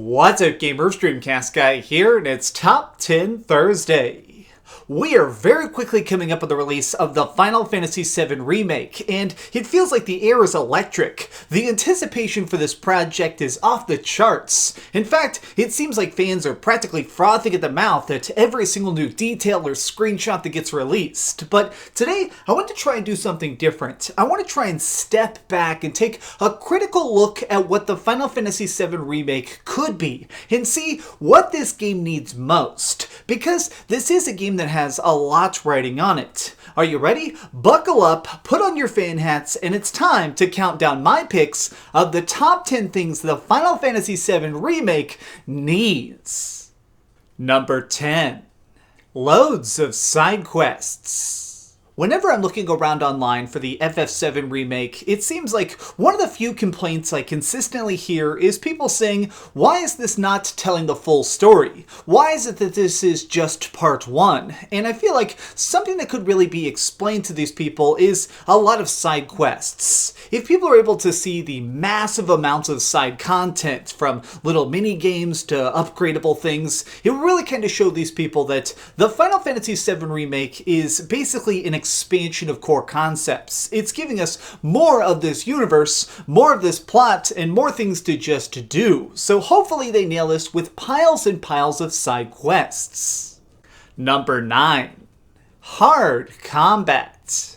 What's up, gamers? Dreamcastguy here, and it's Top 10 Thursday. We are very quickly coming up with the release of the Final Fantasy VII Remake, and it feels like the air is electric. The anticipation for this project is off the charts. In fact, it seems like fans are practically frothing at the mouth at every single new detail or screenshot that gets released. But today, I want to try and do something different. I want to try and step back and take a critical look at what the Final Fantasy VII Remake could be, and see what this game needs most. Because this is a game that has a lot riding on it. Are you ready? Buckle up, put on your fan hats, and it's time to count down my picks of the top 10 things the Final Fantasy VII Remake needs. Number 10. Loads of side quests. Whenever I'm looking around online for the FF7 Remake, it seems like one of the few complaints I consistently hear is people saying, why is this not telling the full story? Why is it that this is just part 1? And I feel like something that could really be explained to these people is a lot of side quests. If people are able to see the massive amounts of side content, from little mini games to upgradable things, it will really kind of show these people that the Final Fantasy VII Remake is basically an expansion of core concepts. It's giving us more of this universe, more of this plot, and more things to just do. So hopefully they nail this with piles and piles of side quests. Number 9. Hard combat.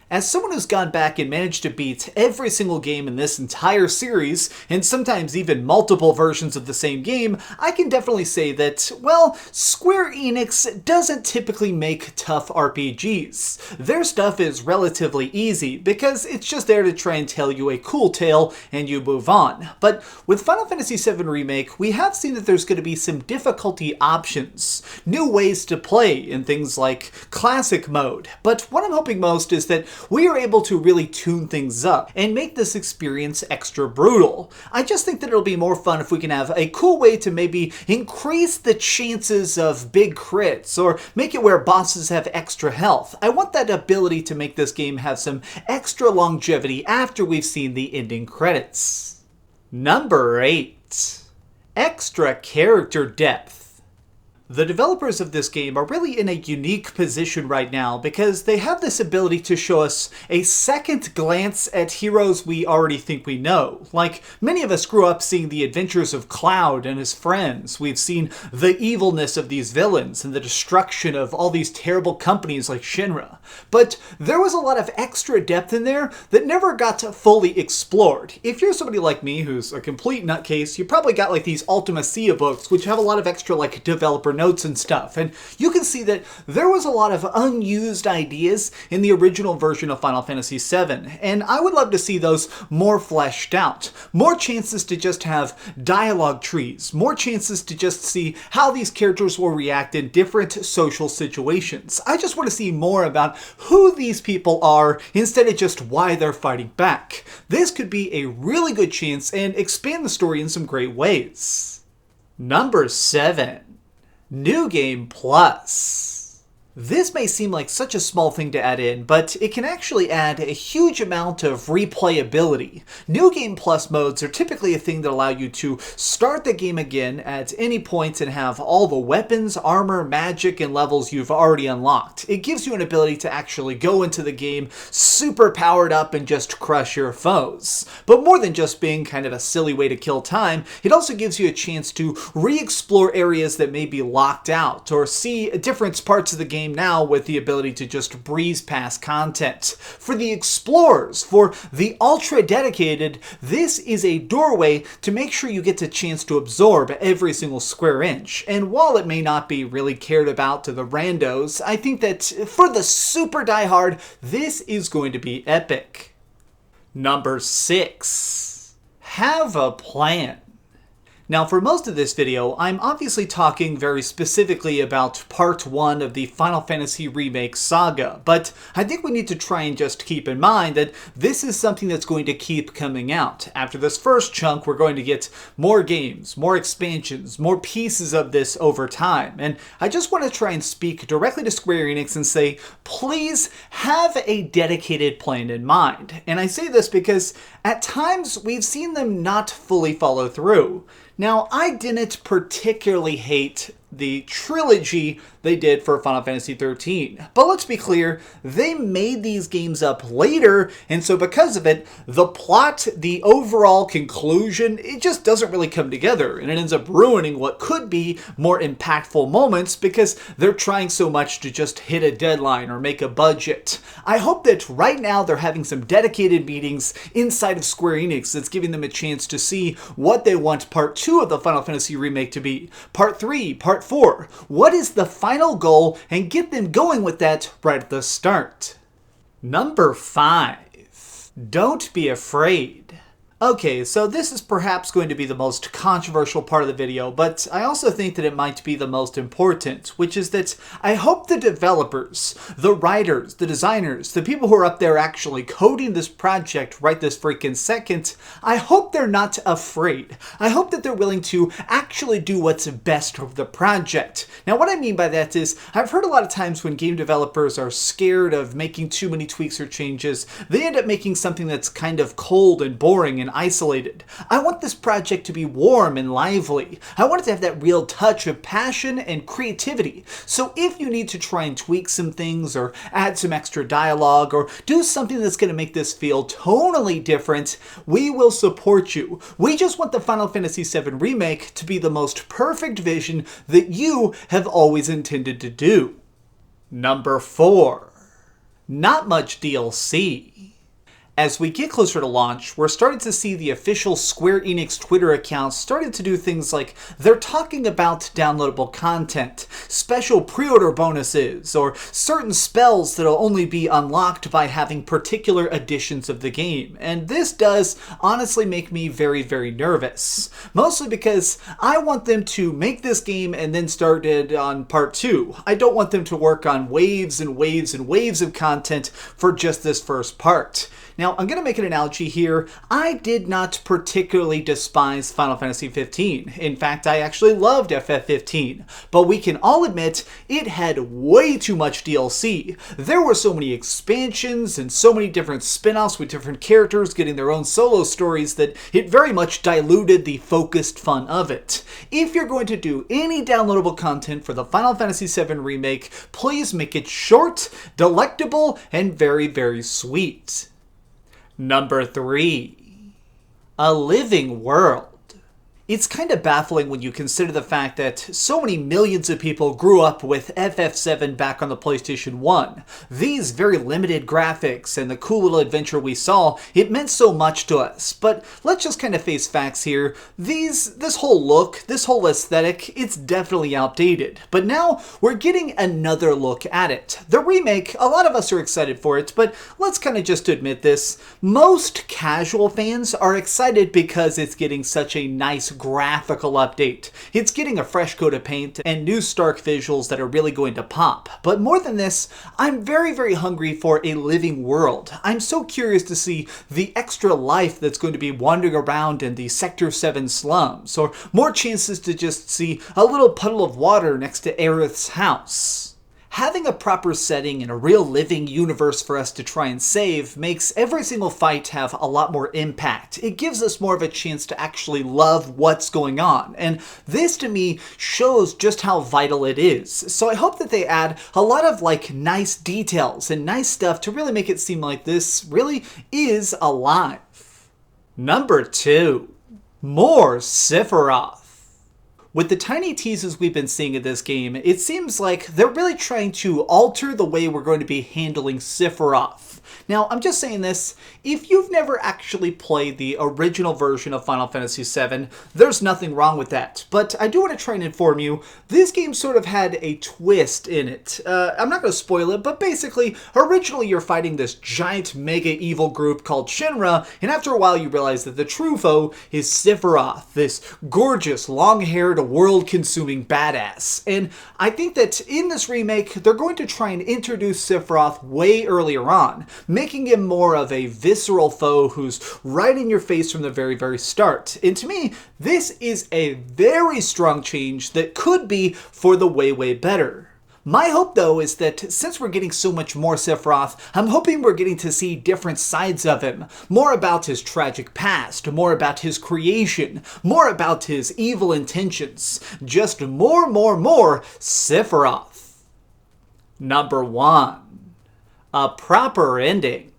As someone who's gone back and managed to beat every single game in this entire series, and sometimes even multiple versions of the same game, I can definitely say that, well, Square Enix doesn't typically make tough RPGs. Their stuff is relatively easy, because it's just there to try and tell you a cool tale, and you move on. But with Final Fantasy VII Remake, we have seen that there's going to be some difficulty options, new ways to play in things like Classic Mode. But what I'm hoping most is that we are able to really tune things up and make this experience extra brutal. I just think that it'll be more fun if we can have a cool way to maybe increase the chances of big crits, or make it where bosses have extra health. I want that ability to make this game have some extra longevity after we've seen the ending credits. Number 8. Extra character depth. The developers of this game are really in a unique position right now because they have this ability to show us a second glance at heroes we already think we know. Like, many of us grew up seeing the adventures of Cloud and his friends. We've seen the evilness of these villains and the destruction of all these terrible companies like Shinra. But there was a lot of extra depth in there that never got fully explored. If you're somebody like me who's a complete nutcase, you probably got like these Ultima Cia books, which have a lot of extra like developer notes and stuff, and you can see that there was a lot of unused ideas in the original version of Final Fantasy VII, and I would love to see those more fleshed out. More chances to just have dialogue trees, more chances to just see how these characters will react in different social situations. I just want to see more about who these people are instead of just why they're fighting back. This could be a really good chance and expand the story in some great ways. Number 7. New Game Plus. This may seem like such a small thing to add in, but it can actually add a huge amount of replayability. New Game Plus modes are typically a thing that allow you to start the game again at any point and have all the weapons, armor, magic, and levels you've already unlocked. It gives you an ability to actually go into the game super powered up and just crush your foes. But more than just being kind of a silly way to kill time, it also gives you a chance to re-explore areas that may be locked out, or see different parts of the game now with the ability to just breeze past content. For the explorers, for the ultra dedicated, this is a doorway to make sure you get a chance to absorb every single square inch. And while it may not be really cared about to the randos, I think that for the super diehard, this is going to be epic. Number 6. Have a plan. Now, for most of this video, I'm obviously talking very specifically about Part 1 of the Final Fantasy Remake saga, but I think we need to try and just keep in mind that this is something that's going to keep coming out. After this first chunk, we're going to get more games, more expansions, more pieces of this over time, and I just want to try and speak directly to Square Enix and say, please have a dedicated plan in mind. And I say this because at times we've seen them not fully follow through. Now, I didn't particularly hate the trilogy they did for Final Fantasy XIII. But let's be clear, they made these games up later, and so because of it, the plot, the overall conclusion, it just doesn't really come together, and it ends up ruining what could be more impactful moments because they're trying so much to just hit a deadline or make a budget. I hope that right now they're having some dedicated meetings inside of Square Enix that's giving them a chance to see what they want Part 2 of the Final Fantasy Remake to be, Part 3, Part 4. What is the final goal, and get them going with that right at the start. Number 5. Don't be afraid. Okay, so this is perhaps going to be the most controversial part of the video, but I also think that it might be the most important, which is that I hope the developers, the writers, the designers, the people who are up there actually coding this project right this freaking second, I hope they're not afraid. I hope that they're willing to actually do what's best for the project. Now, what I mean by that is, I've heard a lot of times when game developers are scared of making too many tweaks or changes, they end up making something that's kind of cold and boring and isolated. I want this project to be warm and lively. I want it to have that real touch of passion and creativity. So if you need to try and tweak some things or add some extra dialogue or do something that's going to make this feel tonally different, we will support you. We just want the Final Fantasy VII Remake to be the most perfect vision that you have always intended to do. Number 4. Not much DLC. As we get closer to launch, we're starting to see the official Square Enix Twitter accounts starting to do things like they're talking about downloadable content, special pre-order bonuses, or certain spells that'll only be unlocked by having particular editions of the game. And this does honestly make me very, very nervous. Mostly because I want them to make this game and then start it on part 2. I don't want them to work on waves and waves and waves of content for just this first part. Now, I'm going to make an analogy here. I did not particularly despise Final Fantasy XV. In fact, I actually loved FF15. But we can all admit it had way too much DLC. There were so many expansions and so many different spin-offs with different characters getting their own solo stories that it very much diluted the focused fun of it. If you're going to do any downloadable content for the Final Fantasy VII Remake, please make it short, delectable, and very, very sweet. Number 3. A living world. It's kind of baffling when you consider the fact that so many millions of people grew up with FF7 back on the PlayStation 1. These very limited graphics and the cool little adventure we saw, it meant so much to us. But let's just kind of face facts here. This whole look, this whole aesthetic, it's definitely outdated. But now we're getting another look at it. The remake, a lot of us are excited for it, but let's kind of just admit this. Most casual fans are excited because it's getting such a nice graphical update. It's getting a fresh coat of paint and new stark visuals that are really going to pop. But more than this, I'm very, very hungry for a living world. I'm so curious to see the extra life that's going to be wandering around in the Sector 7 slums, or more chances to just see a little puddle of water next to Aerith's house. Having a proper setting and a real living universe for us to try and save makes every single fight have a lot more impact. It gives us more of a chance to actually love what's going on, and this to me shows just how vital it is. So I hope that they add a lot of nice details and nice stuff to really make it seem like this really is alive. Number 2. More Sephiroth. With the tiny teases we've been seeing in this game, it seems like they're really trying to alter the way we're going to be handling Sephiroth. Now, I'm just saying this, if you've never actually played the original version of Final Fantasy VII, there's nothing wrong with that. But I do want to try and inform you, this game sort of had a twist in it. I'm not going to spoil it, but basically, originally you're fighting this giant mega evil group called Shinra, and after a while you realize that the true foe is Sephiroth, this gorgeous, long-haired, world-consuming badass. And I think that in this remake, they're going to try and introduce Sephiroth way earlier on, making him more of a visceral foe who's right in your face from the very, very start. And to me, this is a very strong change that could be for the way, way better. My hope, though, is that since we're getting so much more Sephiroth, I'm hoping we're getting to see different sides of him. More about his tragic past, more about his creation, more about his evil intentions. Just more Sephiroth. Number 1. A proper ending.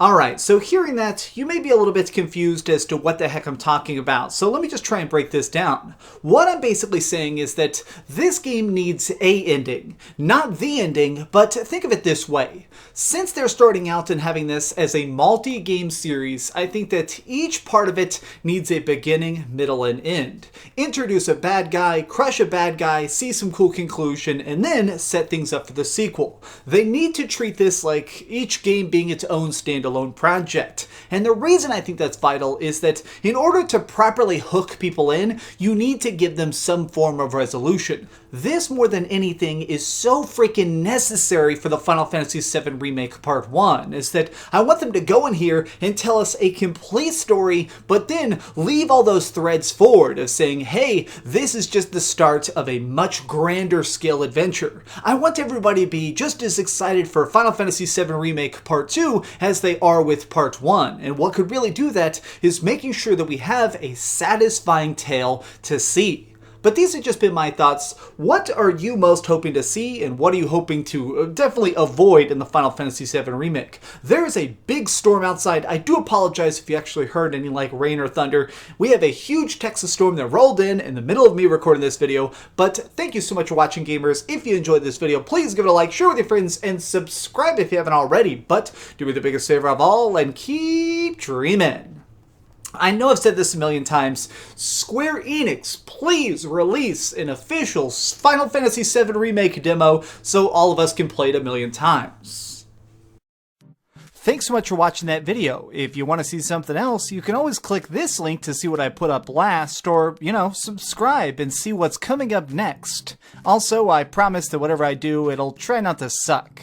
Alright, so hearing that, you may be a little bit confused as to what the heck I'm talking about, so let me just try and break this down. What I'm basically saying is that this game needs a ending. Not the ending, but think of it this way. Since they're starting out and having this as a multi-game series, I think that each part of it needs a beginning, middle, and end. Introduce a bad guy, crush a bad guy, see some cool conclusion, and then set things up for the sequel. They need to treat this like each game being its own standalone project. And the reason I think that's vital is that in order to properly hook people in, you need to give them some form of resolution. This, more than anything, is so freaking necessary for the Final Fantasy VII Remake Part 1, is that I want them to go in here and tell us a complete story, but then leave all those threads forward of saying, hey, this is just the start of a much grander scale adventure. I want everybody to be just as excited for Final Fantasy VII Remake Part 2 as they are with Part 1, and what could really do that is making sure that we have a satisfying tale to see. But these have just been my thoughts. What are you most hoping to see, and what are you hoping to definitely avoid in the Final Fantasy VII Remake? There is a big storm outside. I do apologize if you actually heard any like rain or thunder. We have a huge Texas storm that rolled in the middle of me recording this video. But thank you so much for watching, gamers. If you enjoyed this video, please give it a like, share with your friends, and subscribe if you haven't already. But do me the biggest favor of all and keep dreaming. I know I've said this a million times, Square Enix, please release an official Final Fantasy VII Remake demo so all of us can play it a million times. Thanks so much for watching that video. If you want to see something else, you can always click this link to see what I put up last, or, subscribe and see what's coming up next. Also, I promise that whatever I do, it'll try not to suck.